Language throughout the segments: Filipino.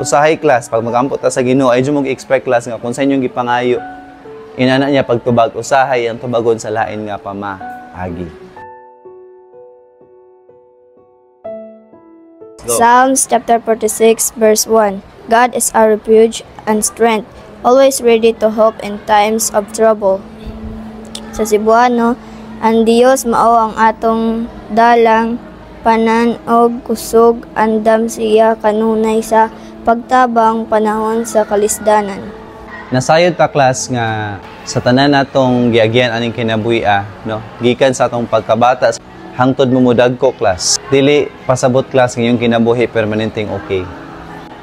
usahay class pag magampo ta sa Ginoo ay mo expect class nga kung sa inyong gipangayo inana niya pagtubag usahay ang tubagon sa lain nga pamaagi. Psalms chapter 46 verse 1. God is our refuge and strength, always ready to help in times of trouble. Sa Cebuano, ang Dios mao ang atong dalang panan og kusog, andam siya kanunay sa pagtabang panahon sa kalisdanan. Nasayod ta class nga sa tanan natong giagyan aning kinabuhi no, gikan sa atong pagkabata hangtod mo mudagko class. Dili pasabot class ngayong kinabuhi permanenteng okay.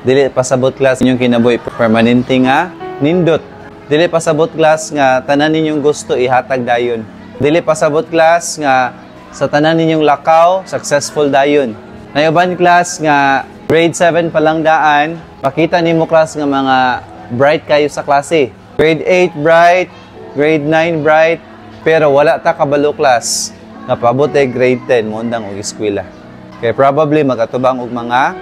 Dili pasabot class ngayong kinabuhi permanenteng nindot. Dili pasabot class nga tanan ninyong gusto ihatag dayon. Dili pasabot class nga sa tanan ninyong lakaw successful dayon. Nayoban class nga grade 7 pa lang daan, pakita nimo class nga mga bright kayo sa klase. Grade 8 bright, grade 9 bright, pero wala ta kabalo class nga paabot grade 10 mundang og eskwela. Kaya probably magatubang og mga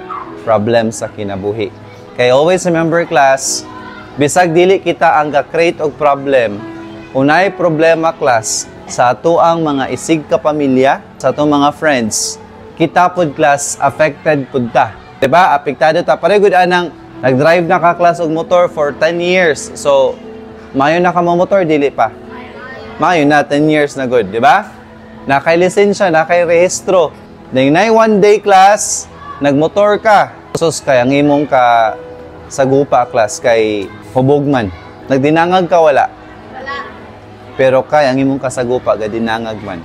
problems sa kinabuhi. Kaya always remember class, bisag dili kita ang ga-create og problem, unay problema class sa atoang mga isig ka pamilya, sa atong mga friends, kita pod class affected pud ta. Diba? Apektado ta. Paregod anang nag-drive na ka class og motor for 10 years. So, mayo na ka mo motor, dili pa. Mayo na, 10 years na good. Diba? Nakay-lisensya, nakay-rehistro. Then, one day class, nagmotor ka. Sus, kaya ang imong ka sagupa class kay hubog man. Nagdinangag ka, wala? Wala. Pero kaya ang imong kasagupa, gadinangag man.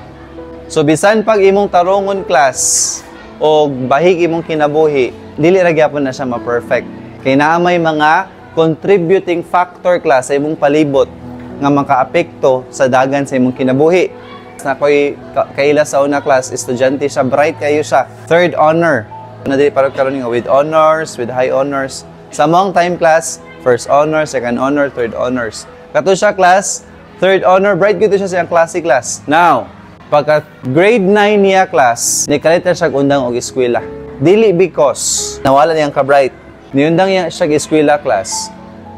So, bisan pag imong tarungon class, o bahig imong kinabuhi, dili ra gyapon na siya ma-perfect. Kay naa may mga contributing factor class sa imong palibot nga makaapekto sa dagan sa imong kinabuhi. Na koy kaila sa una class, estudyante siya, bright kayo siya. Third honor. Na dili parang karon nga with honors, with high honors. Sa among time class, first honor, second honor, third honors. Kato siya class, third honor, bright gito siya sa iyang klase class. Now, pagka grade 9 niya class, nikalita siya undang og eskwela. Dili because nawala niyang ka-bright. Niundang niya siya eskwela class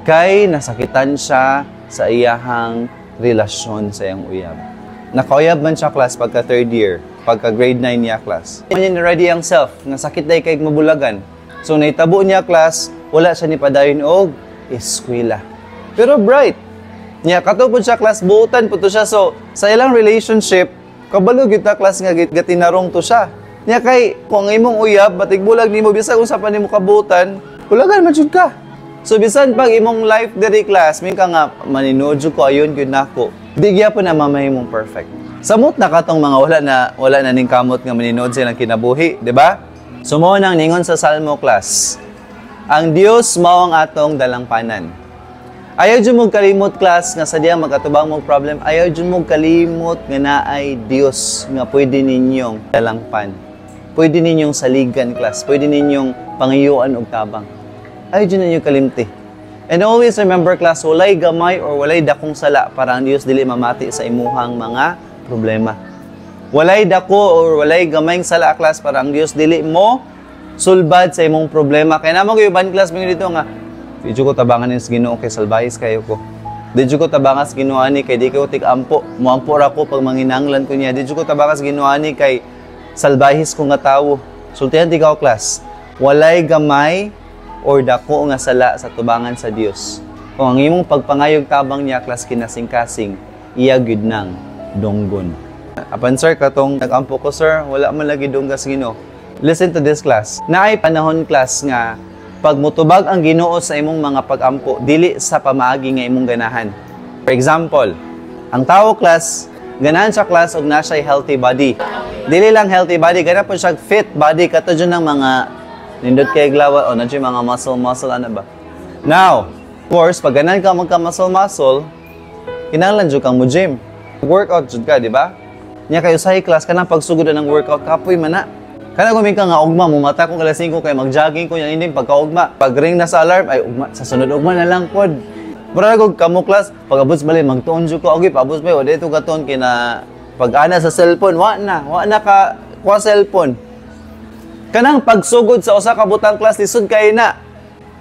kay nasakitan siya sa iyahang relasyon sa iyang uyab. Nakauyab man siya class pagka third year, pagka grade 9 niya class. Niya ready ang self, nga sakit day kay mabulagan. So naitabo niya class, wala siya ni padayon og eskwela. Pero bright. Niya katupod siya class, buutan po to siya. So sa ilang relationship, kabalo kita class nga gatinarong to siya. Nya kay kung imong uyab batig bulag nimo bisag usa pa nimo kabutan, ulagan man jud ka. So bisan pag imong life diri class, min ka nga maninood jud ko ayon gyud nako. Di gyapon na mamahimong perfect. Samot na katong mga wala na ning kamot nga maninood silang kinabuhi, di ba? Sumo nang ningon sa Salmo class. Ang Dios mao ang atong dalangpanan. Ayaw dyan mong kalimot class nga sadyang magkatubang mong problem. Ayaw dyan mong kalimot nga naay Diyos nga pwede ninyong dalangpan. Pwede ninyong saligan class. Pwede ninyong pangiyuan og tabang. Ayaw dyan ninyong kalimti. And always remember class, walay gamay or walay dakong sala para ang Diyos dili mamati sa imuhang mga problema. Walay dako or walay gamayng sala class para ang Diyos dili mo sulbad sa imong problema. Kaya naman kayo ban class mga dito nga, di ko tabangan sa Ginoo kay salbahis kayo ko. Di ko tabangan sa Ginoo ani kay di ko tig-ampo. Muampo ra ko pag manginanglan ko niya. Di ko tabangan sa Ginoo ani kay salbahis ko nga tawo. Sultihan ti ka class. Walay gamay or dako nga sala sa tubangan sa Dios. Kung ang imong pagpangayog tabang niya class kinasing-kasing, iya gyud nang donggon. Apan sir katong nag-ampo ko sir, wala man lagi dungga sa Ginoo. Listen to this class. Naay panahon class nga pag mutubag ang Ginoo sa imong mga pag-ampo, dili sa pamaagi nga imong ganahan. For example, ang tao class, ganahan siya class og na siya healthy body. Dili lang healthy body, ganahan po siya fit body, kato dyan ng mga nindot kay glawa, o nandiyo mga muscle, ano ba? Now, of course, pag ganahan ka magka-muscle, kinahanglan dyan kang mo gym. Workout dyan ka, di ba? Nya kayo sa class, kanang pagsugod ng workout, kapoy mana. Kana guming ka nga ugma, mumata kong alas 5 kay mag-jogging ko yan, hindi pagka-ugma. Pag ring na sa alarm, ay ugma, sa sunod ugma na lang pod. Mura ko kamo class, pag abot bali magtuon jud ko, okay, paabot ba, wala ito gaton kina pag-ana sa cellphone, wa na ka kuha cellphone. Kanang pagsugod sa usa ka butang class lisod kay na.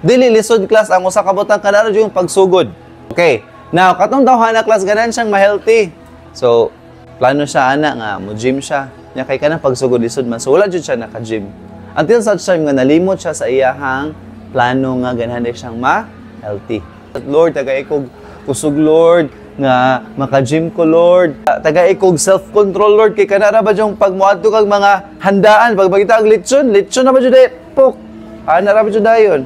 Dili lisod class ang usa ka butang kanaro yung pagsugod. Okay. Now, katong tawhana class ganan siyang ma-healthy. So, plano siya ana nga mo gym siya. Nya kay kanang pagsugod lisod man. So wala jud siya naka-gym. Until such time nga nalimot siya sa iyahang plano nga ganahan siyang ma-healthy. Lord, tagay kog kusog Lord nga maka-gym ko Lord. Tagay kog self-control Lord kay kanara ba yung pagmuadto kag mga handaan pag bagita og lechon na ba jud pok. Ana ra ba jud dayon.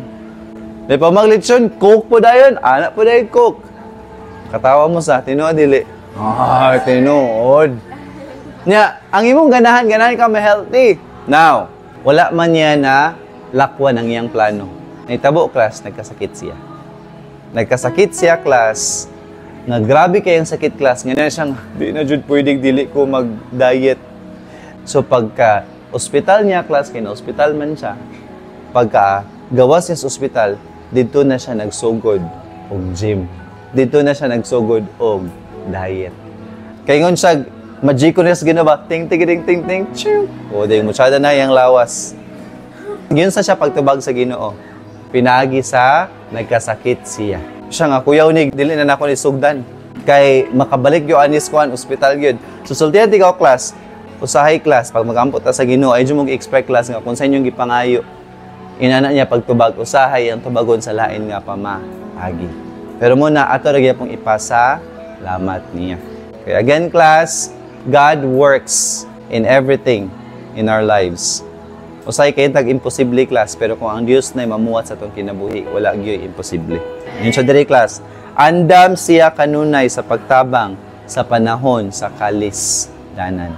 May pa maglechon, coke po dayon, ana po dayon coke. Katawa mo sa tinuod dili. Tinuod. Nya, ang imong ganahan ka ma-healthy. Now, wala man niya na lakwan ang iyang plano. Naitabo, class, nagkasakit siya. Nagkasakit siya, class. Nga grabe kayang sakit, class. Nga na siyang, di na jud pwedeng dili ko mag-diet. So, pagka ospital niya, class, kaya na-ospital man siya, pagka gawas niya sa ospital, dito na siya nagsugod og gym. Dito na siya nagsugod og diet. Kaya ngon siya, Majiko na sa Ginoo ba? Ting, ting, ting, ting, ting, chew. O, di mo tsada na yung lawas. Yun sa siya pagtubag sa Ginoo. Pinagi sa nagkasakit siya. Siya nga, kuyaw ni, dili na nako ni sugdan. Kay makabalik yung anis ko, ospital yun. Susultihan tigaw class, usahay class, pag magampot ta sa Ginoo, ay dyan mong expect class nga kung sa inyong gipangayo. Inana niya pagtubag, usahay ang tubagon sa lain nga pamaagi. Pero muna, ato rin pong ipasa, lamat niya. Okay, again class, God works in everything in our lives. Usay kayo tag-imposible class, pero kung ang Diyos na mamuhat sa itong kinabuhi, wala gyud imposible. Yun siya diri class. Andam siya kanunay sa pagtabang sa panahon sa kalis danan.